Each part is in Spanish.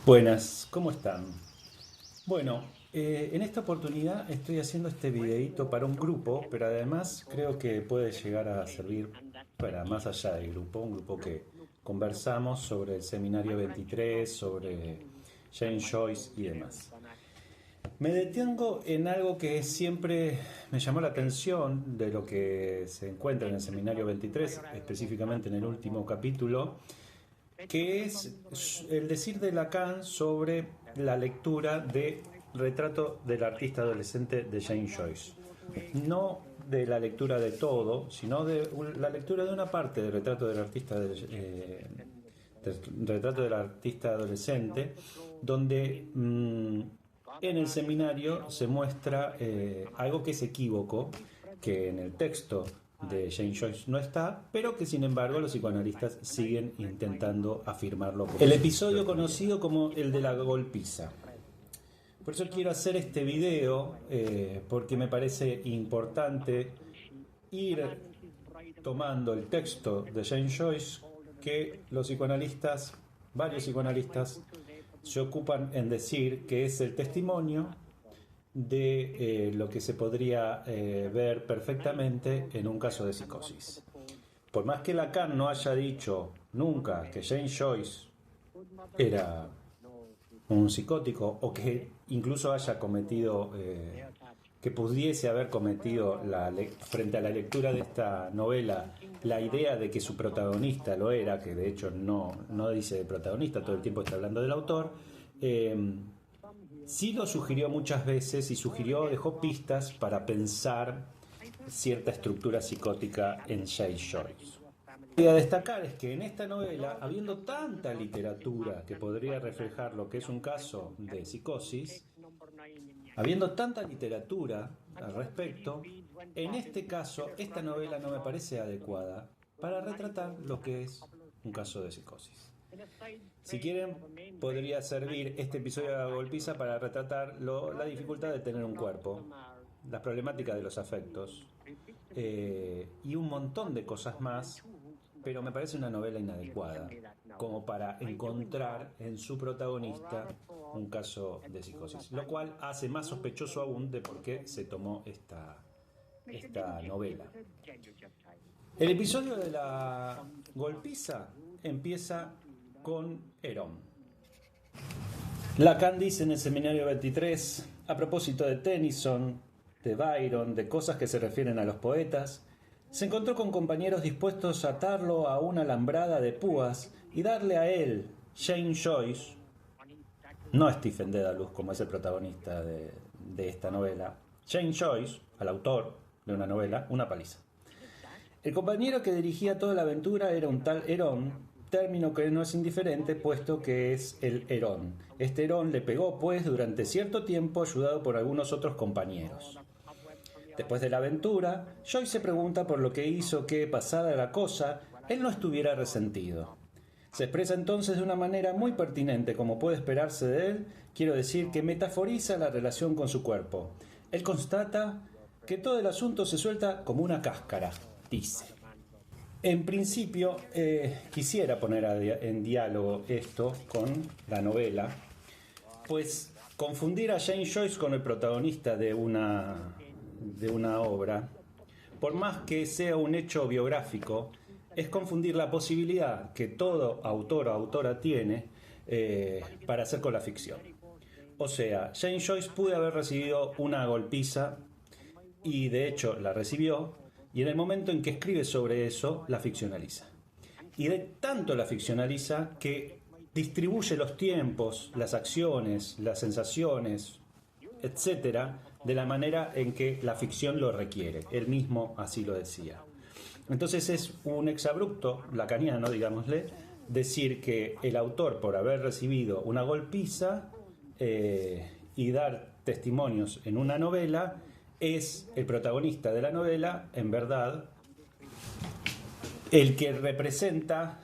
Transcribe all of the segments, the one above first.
Buenas, ¿cómo están? Bueno, en esta oportunidad estoy haciendo este videíto para un grupo, pero además creo que puede llegar a servir para más allá del grupo, un grupo que conversamos sobre el seminario 23, sobre James Joyce y demás. Me detengo en algo que siempre me llamó la atención de lo que se encuentra en el seminario 23, específicamente en el último capítulo, que es el decir de Lacan sobre la lectura de Retrato del artista adolescente de James Joyce. No de la lectura de todo, sino de la lectura de una parte del retrato del retrato del artista adolescente, donde en el seminario se muestra algo que es equívoco, que en el texto de James Joyce no está, pero que sin embargo los psicoanalistas siguen intentando afirmarlo. El episodio conocido como el de la golpiza. Por eso quiero hacer este video, porque me parece importante ir tomando el texto de James Joyce que los psicoanalistas, varios psicoanalistas, se ocupan en decir que es el testimonio de lo que se podría ver perfectamente en un caso de psicosis. Por más que Lacan no haya dicho nunca que James Joyce era un psicótico o que incluso haya cometido, que pudiese haber cometido frente a la lectura de esta novela, la idea de que su protagonista lo era, que de hecho no dice de protagonista, todo el tiempo está hablando del autor, sí lo sugirió muchas veces y dejó pistas para pensar cierta estructura psicótica en James Joyce. Lo que voy a destacar es que en esta novela, habiendo tanta literatura que podría reflejar lo que es un caso de psicosis, habiendo tanta literatura al respecto, en este caso, esta novela no me parece adecuada para retratar lo que es un caso de psicosis. Si quieren, podría servir este episodio de la golpiza para retratar la dificultad de tener un cuerpo, las problemáticas de los afectos y un montón de cosas más, pero me parece una novela inadecuada como para encontrar en su protagonista un caso de psicosis, lo cual hace más sospechoso aún de por qué se tomó esta novela. El episodio de la golpiza empieza con Herón. Lacan dice en el seminario 23, a propósito de Tennyson, de Byron, de cosas que se refieren a los poetas, se encontró con compañeros dispuestos a atarlo a una alambrada de púas y darle a él, James Joyce, no Stephen Dedalus como es el protagonista de esta novela, James Joyce, al autor de una novela, una paliza. El compañero que dirigía toda la aventura era un tal Herón, término que no es indiferente puesto que es el Herón. Este Herón le pegó pues durante cierto tiempo ayudado por algunos otros compañeros. Después de la aventura, Joyce se pregunta por lo que hizo que, pasada la cosa, él no estuviera resentido. Se expresa entonces de una manera muy pertinente, como puede esperarse de él, quiero decir que metaforiza la relación con su cuerpo. Él constata que todo el asunto se suelta como una cáscara, dice. En principio, quisiera poner en diálogo esto con la novela, pues confundir a James Joyce con el protagonista de una obra, por más que sea un hecho biográfico, es confundir la posibilidad que todo autor o autora tiene para hacer con la ficción. O sea, James Joyce pudo haber recibido una golpiza y de hecho la recibió, y en el momento en que escribe sobre eso, la ficcionaliza. Y de tanto la ficcionaliza que distribuye los tiempos, las acciones, las sensaciones, etcétera, de la manera en que la ficción lo requiere. Él mismo así lo decía. Entonces es un exabrupto lacaniano, digámosle, decir que el autor, por haber recibido una golpiza y dar testimonios en una novela, es el protagonista de la novela, en verdad, el que representa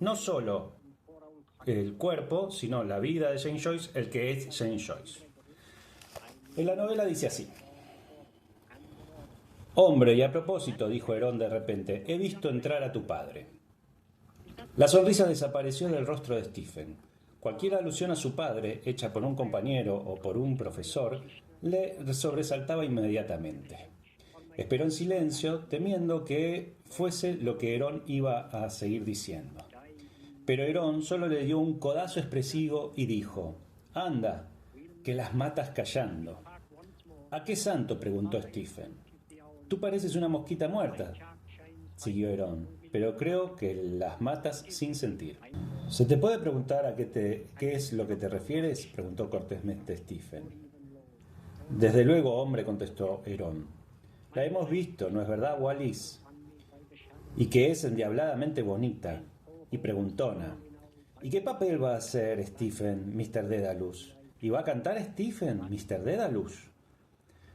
no solo el cuerpo, sino la vida de James Joyce, el que es James Joyce. En la novela dice así: hombre, y a propósito, dijo Herón de repente, he visto entrar a tu padre. La sonrisa desapareció del rostro de Stephen. Cualquier alusión a su padre, hecha por un compañero o por un profesor, le sobresaltaba inmediatamente. Esperó en silencio, temiendo que fuese lo que Herón iba a seguir diciendo. Pero Herón solo le dio un codazo expresivo y dijo: «Anda, que las matas callando». «¿A qué santo?», preguntó Stephen. «Tú pareces una mosquita muerta», siguió Herón, «pero creo que las matas sin sentir». «¿Se te puede preguntar a qué es lo que te refieres?», preguntó cortésmente Stephen. «Desde luego, hombre», contestó Herón. «La hemos visto, ¿no es verdad, Wallis? Y que es endiabladamente bonita y preguntona. ¿Y qué papel va a hacer Stephen, Mr. Dedalus? ¿Y va a cantar Stephen, Mr. Dedalus?»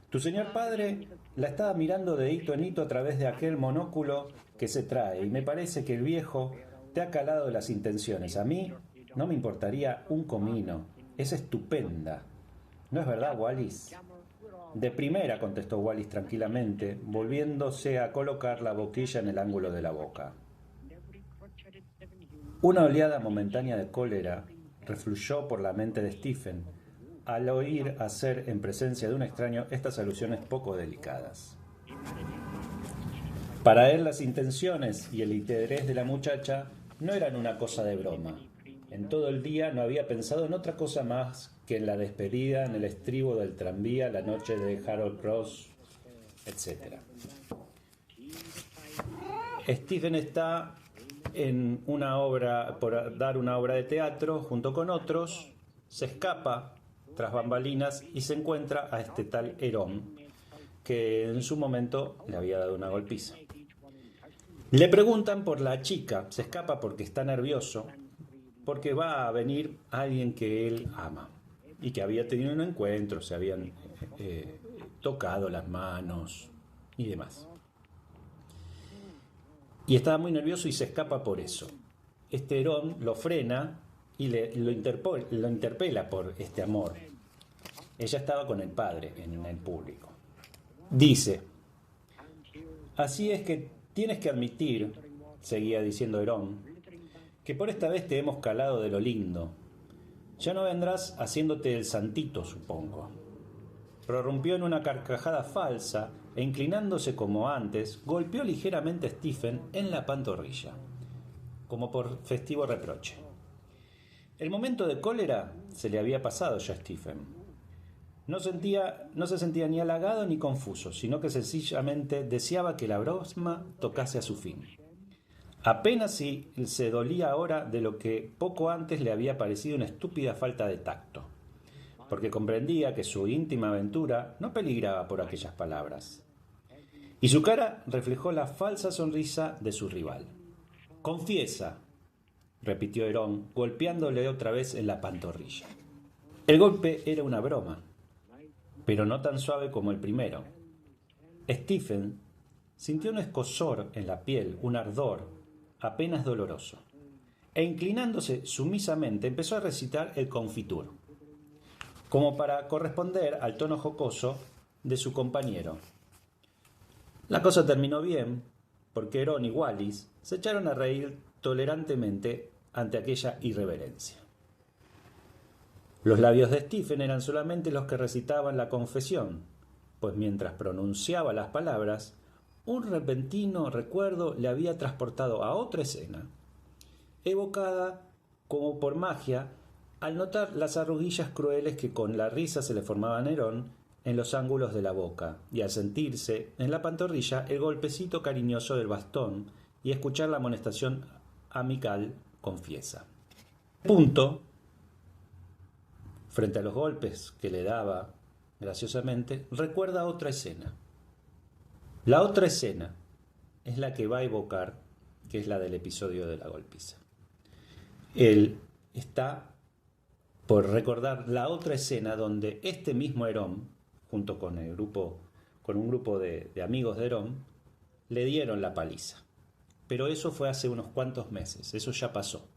«Tu señor padre la estaba mirando de hito en hito a través de aquel monóculo que se trae, y me parece que el viejo te ha calado las intenciones. A mí no me importaría un comino. Es estupenda. ¿No es verdad, Wallis?» «De primera», contestó Wallis tranquilamente, volviéndose a colocar la boquilla en el ángulo de la boca. Una oleada momentánea de cólera refluyó por la mente de Stephen al oír hacer en presencia de un extraño estas alusiones poco delicadas. Para él las intenciones y el interés de la muchacha no eran una cosa de broma. En todo el día no había pensado en otra cosa más que en la despedida en el estribo del tranvía la noche de Harold Cross, etc. Stephen está en una obra, por dar una obra de teatro junto con otros, se escapa tras bambalinas y se encuentra a este tal Herón, que en su momento le había dado una golpiza. Le preguntan por la chica, se escapa porque está nervioso, porque va a venir alguien que él ama y que había tenido un encuentro, se habían tocado las manos y demás. Y estaba muy nervioso y se escapa por eso. Este Herón lo frena y lo interpela por este amor. Ella estaba con el padre en el público. Dice: «Así es que tienes que admitir», seguía diciendo Herón, «que por esta vez te hemos calado de lo lindo. Ya no vendrás haciéndote el santito, supongo». Prorrumpió en una carcajada falsa e, inclinándose como antes, golpeó ligeramente a Stephen en la pantorrilla, como por festivo reproche. El momento de cólera se le había pasado ya a Stephen. No se sentía ni halagado ni confuso, sino que sencillamente deseaba que la broma tocase a su fin. Apenas si se dolía ahora de lo que poco antes le había parecido una estúpida falta de tacto, porque comprendía que su íntima aventura no peligraba por aquellas palabras. Y su cara reflejó la falsa sonrisa de su rival. «Confiesa», repitió Herón, golpeándole otra vez en la pantorrilla. El golpe era una broma, pero no tan suave como el primero. Stephen sintió un escozor en la piel, un ardor apenas doloroso, e inclinándose sumisamente empezó a recitar el Confitur, como para corresponder al tono jocoso de su compañero. La cosa terminó bien, porque Herón y Wallis se echaron a reír tolerantemente ante aquella irreverencia. Los labios de Stephen eran solamente los que recitaban la confesión, pues mientras pronunciaba las palabras, un repentino recuerdo le había transportado a otra escena, evocada como por magia al notar las arruguillas crueles que con la risa se le formaban a Herón en los ángulos de la boca, y al sentirse en la pantorrilla el golpecito cariñoso del bastón y escuchar la amonestación amical confiesa. Punto, frente a los golpes que le daba graciosamente, recuerda otra escena. La otra escena es la que va a evocar, que es la del episodio de la golpiza. Él está por recordar la otra escena donde este mismo Herón, junto con un grupo de amigos de Herón, le dieron la paliza. Pero eso fue hace unos cuantos meses, eso ya pasó.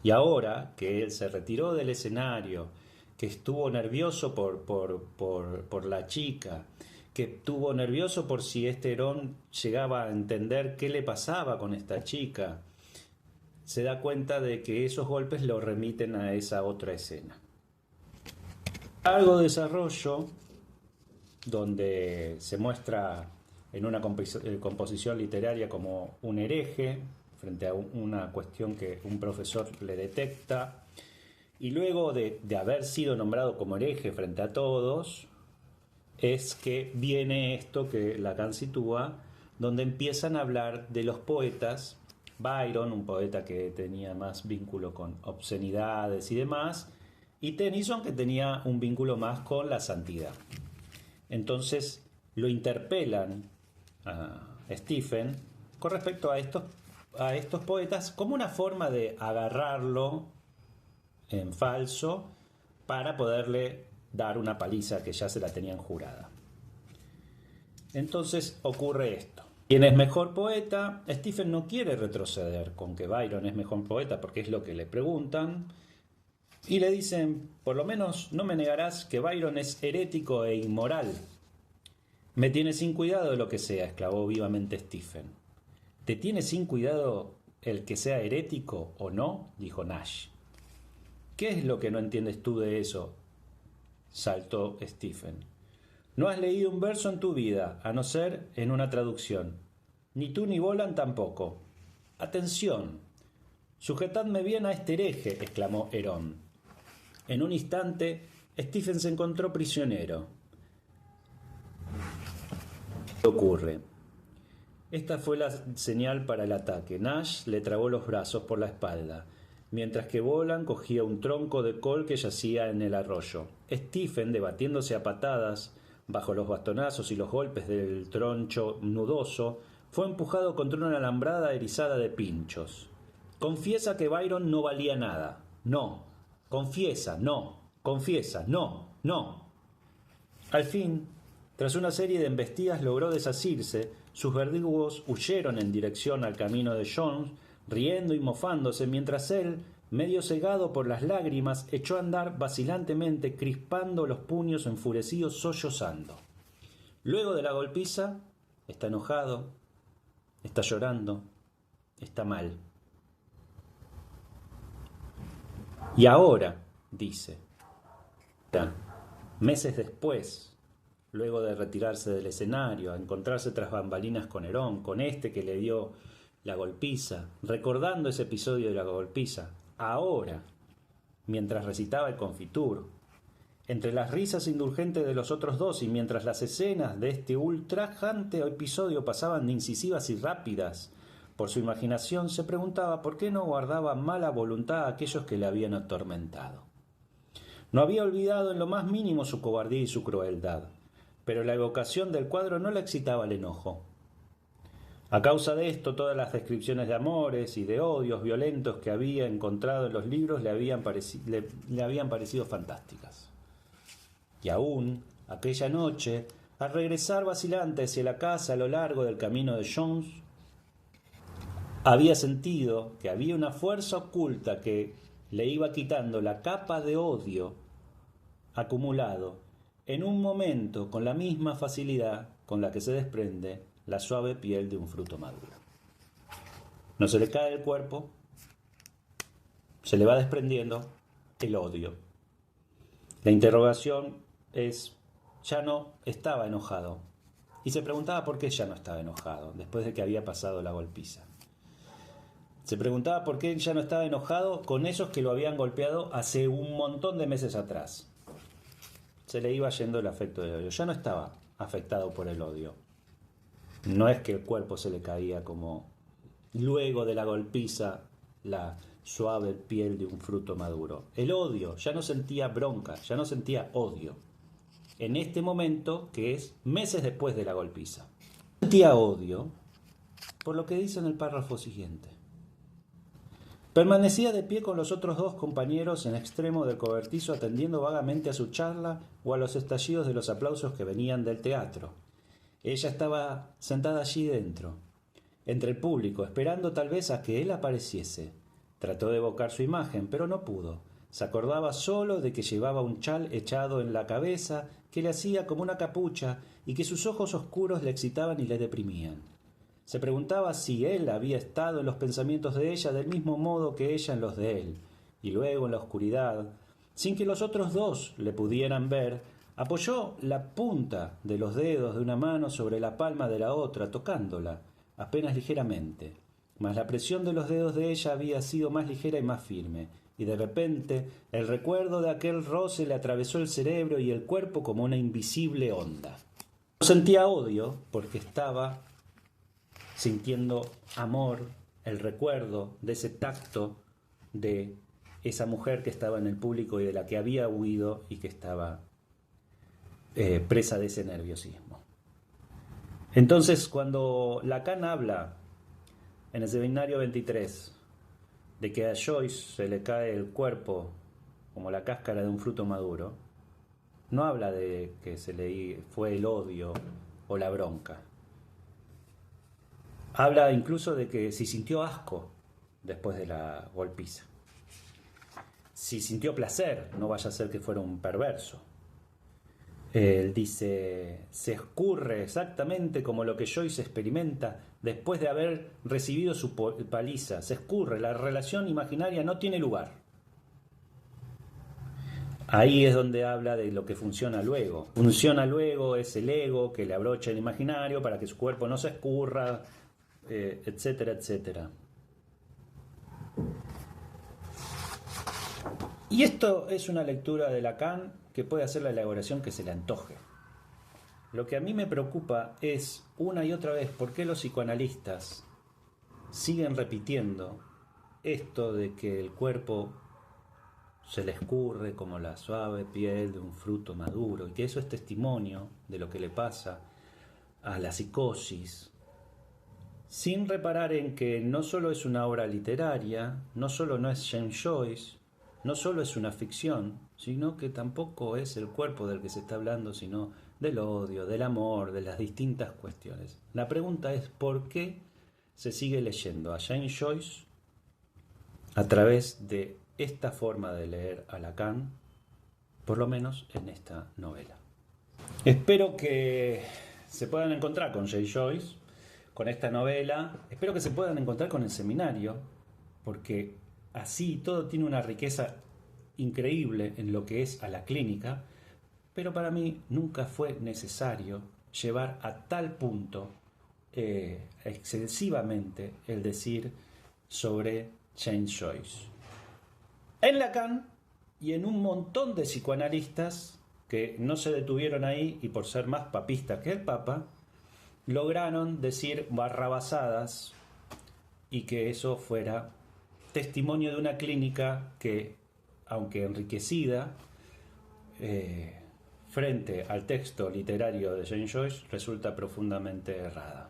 Y ahora que él se retiró del escenario, que estuvo nervioso por la chica, que estuvo nervioso por si este Herón llegaba a entender qué le pasaba con esta chica, se da cuenta de que esos golpes lo remiten a esa otra escena. Algo de desarrollo donde se muestra en una composición literaria como un hereje frente a una cuestión que un profesor le detecta, y luego de haber sido nombrado como hereje frente a todos, es que viene esto que Lacan sitúa, donde empiezan a hablar de los poetas. Byron, un poeta que tenía más vínculo con obscenidades y demás, y Tennyson, que tenía un vínculo más con la santidad. Entonces lo interpelan a Stephen con respecto a estos poetas como una forma de agarrarlo en falso para poderle dar una paliza que ya se la tenían jurada. Entonces ocurre esto. ¿Quién es mejor poeta? Stephen no quiere retroceder con que Byron es mejor poeta porque es lo que le preguntan. Y le dicen, por lo menos no me negarás que Byron es herético e inmoral. Me tiene sin cuidado lo que sea, exclamó vivamente Stephen. ¿Te tiene sin cuidado el que sea herético o no? Dijo Nash. ¿Qué es lo que no entiendes tú de eso? Saltó Stephen. No has leído un verso en tu vida, a no ser en una traducción. Ni tú ni Bolan tampoco. Atención. Sujetadme bien a este hereje, exclamó Herón. En un instante, Stephen se encontró prisionero. ¿Qué ocurre? Esta fue la señal para el ataque. Nash le trabó los brazos por la espalda, mientras que Bolan cogía un tronco de col que yacía en el arroyo. Stephen, debatiéndose a patadas bajo los bastonazos y los golpes del troncho nudoso, fue empujado contra una alambrada erizada de pinchos. Confiesa que Byron no valía nada. No. Confiesa, no. Confiesa, no. No. Al fin, tras una serie de embestidas logró desasirse. Sus verdugos huyeron en dirección al camino de Jones, riendo y mofándose, mientras él, medio cegado por las lágrimas, echó a andar vacilantemente, crispando los puños enfurecidos, sollozando. Luego de la golpiza, está enojado, está llorando, está mal. Y ahora, dice, meses después, luego de retirarse del escenario, a encontrarse tras bambalinas con Herón, con este que le dio la golpiza, recordando ese episodio de la golpiza, ahora, mientras recitaba el Confitur, entre las risas indulgentes de los otros dos y mientras las escenas de este ultrajante episodio pasaban de incisivas y rápidas por su imaginación, se preguntaba por qué no guardaba mala voluntad a aquellos que le habían atormentado. No había olvidado en lo más mínimo su cobardía y su crueldad, pero la evocación del cuadro no le excitaba el enojo. A causa de esto, todas las descripciones de amores y de odios violentos que había encontrado en los libros le habían parecido fantásticas. Y aún, aquella noche, al regresar vacilante hacia la casa a lo largo del camino de Jones, había sentido que había una fuerza oculta que le iba quitando la capa de odio acumulado en un momento con la misma facilidad con la que se desprende la suave piel de un fruto maduro. No se le cae el cuerpo, se le va desprendiendo el odio. La interrogación es, ya no estaba enojado. Y se preguntaba por qué ya no estaba enojado, después de que había pasado la golpiza. Se preguntaba por qué ya no estaba enojado con esos que lo habían golpeado hace un montón de meses atrás. Se le iba yendo el afecto del odio. Ya no estaba afectado por el odio. No es que el cuerpo se le caía como luego de la golpiza la suave piel de un fruto maduro. El odio, ya no sentía bronca, ya no sentía odio. En este momento, que es meses después de la golpiza. Sentía odio por lo que dice en el párrafo siguiente. Permanecía de pie con los otros dos compañeros en extremo del cobertizo atendiendo vagamente a su charla o a los estallidos de los aplausos que venían del teatro. Ella estaba sentada allí dentro, entre el público, esperando tal vez a que él apareciese. Trató de evocar su imagen, pero no pudo. Se acordaba solo de que llevaba un chal echado en la cabeza que le hacía como una capucha y que sus ojos oscuros le excitaban y le deprimían. Se preguntaba si él había estado en los pensamientos de ella del mismo modo que ella en los de él, y luego en la oscuridad, sin que los otros dos le pudieran ver, apoyó la punta de los dedos de una mano sobre la palma de la otra, tocándola, apenas ligeramente. Mas la presión de los dedos de ella había sido más ligera y más firme, y de repente el recuerdo de aquel roce le atravesó el cerebro y el cuerpo como una invisible onda. Sentía odio porque estaba sintiendo amor, el recuerdo de ese tacto de esa mujer que estaba en el público y de la que había huido y que estaba presa de ese nerviosismo. Entonces, cuando Lacan habla en el seminario 23 de que a Joyce se le cae el cuerpo como la cáscara de un fruto maduro, no habla de que se le fue el odio o la bronca. Habla incluso de que si sintió asco después de la golpiza. Si sintió placer, no vaya a ser que fuera un perverso. Él dice, se escurre exactamente como lo que Joyce experimenta después de haber recibido su paliza. Se escurre, la relación imaginaria no tiene lugar. Ahí es donde habla de lo que funciona luego. Funciona luego es el ego que le abrocha el imaginario para que su cuerpo no se escurra, etcétera, etcétera. Y esto es una lectura de Lacan que puede hacer la elaboración que se le antoje. Lo que a mí me preocupa es, una y otra vez, por qué los psicoanalistas siguen repitiendo esto de que el cuerpo se le escurre como la suave piel de un fruto maduro, y que eso es testimonio de lo que le pasa a la psicosis, sin reparar en que no solo es una obra literaria, no solo no es James Joyce, no solo es una ficción, sino que tampoco es el cuerpo del que se está hablando, sino del odio, del amor, de las distintas cuestiones. La pregunta es ¿por qué se sigue leyendo a James Joyce a través de esta forma de leer a Lacan, por lo menos en esta novela? Espero que se puedan encontrar con James Joyce, con esta novela. Espero que se puedan encontrar con el seminario, porque así todo tiene una riqueza increíble en lo que es a la clínica, pero para mí nunca fue necesario llevar a tal punto excesivamente el decir sobre James Joyce. En Lacan y en un montón de psicoanalistas que no se detuvieron ahí y por ser más papistas que el Papa, lograron decir barrabasadas y que eso fuera testimonio de una clínica que, aunque enriquecida, frente al texto literario de James Joyce, resulta profundamente errada.